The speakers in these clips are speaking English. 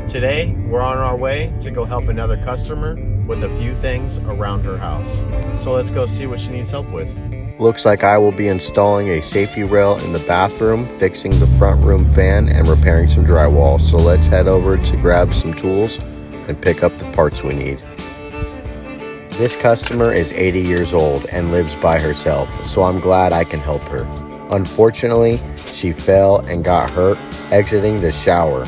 Today, we're on our way to go help another customer with a few things around her house. So let's go see what she needs help with. Looks like I will be installing a safety rail in the bathroom, fixing the front room fan, and repairing some drywall. So let's head over to grab some tools and pick up the parts we need. This customer is 80 years old and lives by herself, so I'm glad I can help her. Unfortunately, she fell and got hurt exiting the shower,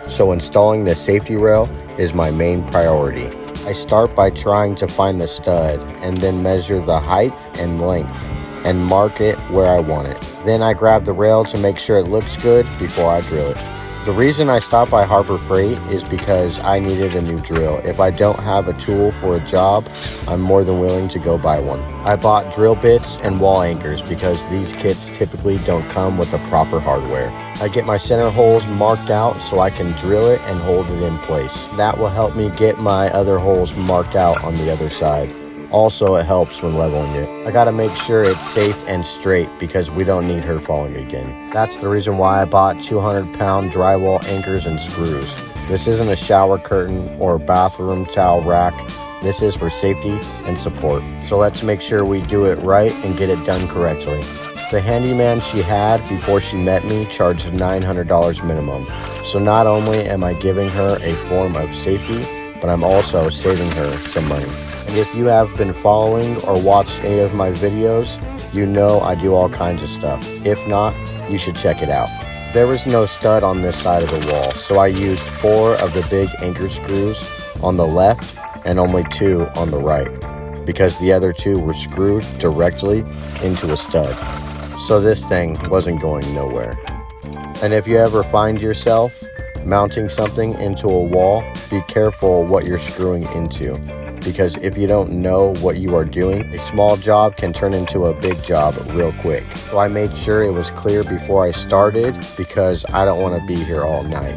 so installing the safety rail is my main priority. I start by trying to find the stud and then measure the height and length and mark it where I want it. Then I grab the rail to make sure it looks good before I drill it. The reason I stopped by Harbor Freight is because I needed a new drill. If I don't have a tool for a job, I'm more than willing to go buy one. I bought drill bits and wall anchors because these kits typically don't come with the proper hardware. I get my center holes marked out so I can drill it and hold it in place. That will help me get my other holes marked out on the other side. Also, it helps when leveling it. I gotta make sure it's safe and straight because we don't need her falling again. That's the reason why I bought 200-pound drywall anchors and screws. This isn't a shower curtain or bathroom towel rack. This is for safety and support. So let's make sure we do it right and get it done correctly. The handyman she had before she met me charged $900 minimum. So not only am I giving her a form of safety, but I'm also saving her some money. And if you have been following or watched any of my videos, you know I do all kinds of stuff. If not, you should check it out. There was no stud on this side of the wall, so I used 4 of the big anchor screws on the left and only 2 on the right, because the other 2 were screwed directly into a stud. So this thing wasn't going nowhere. And if you ever find yourself mounting something into a wall, be careful what you're screwing into. Because if you don't know what you are doing, a small job can turn into a big job real quick. So I made sure it was clear before I started because I don't want to be here all night.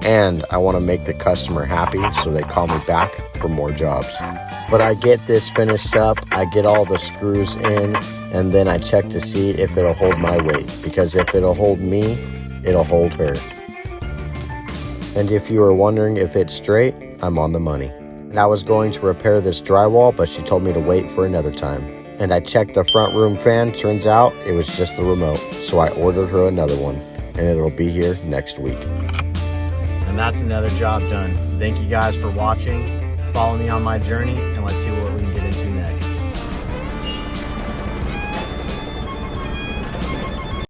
And I want to make the customer happy so they call me back for more jobs. But I get this finished up, I get all the screws in, and then I check to see if it'll hold my weight. Because if it'll hold me, it'll hold her. And if you are wondering if it's straight, I'm on the money. And I was going to repair this drywall, but she told me to wait for another time. And I checked the front room fan, turns out it was just the remote. So I ordered her another one, and it'll be here next week. And that's another job done. Thank you guys for watching. Follow me on my journey, and let's see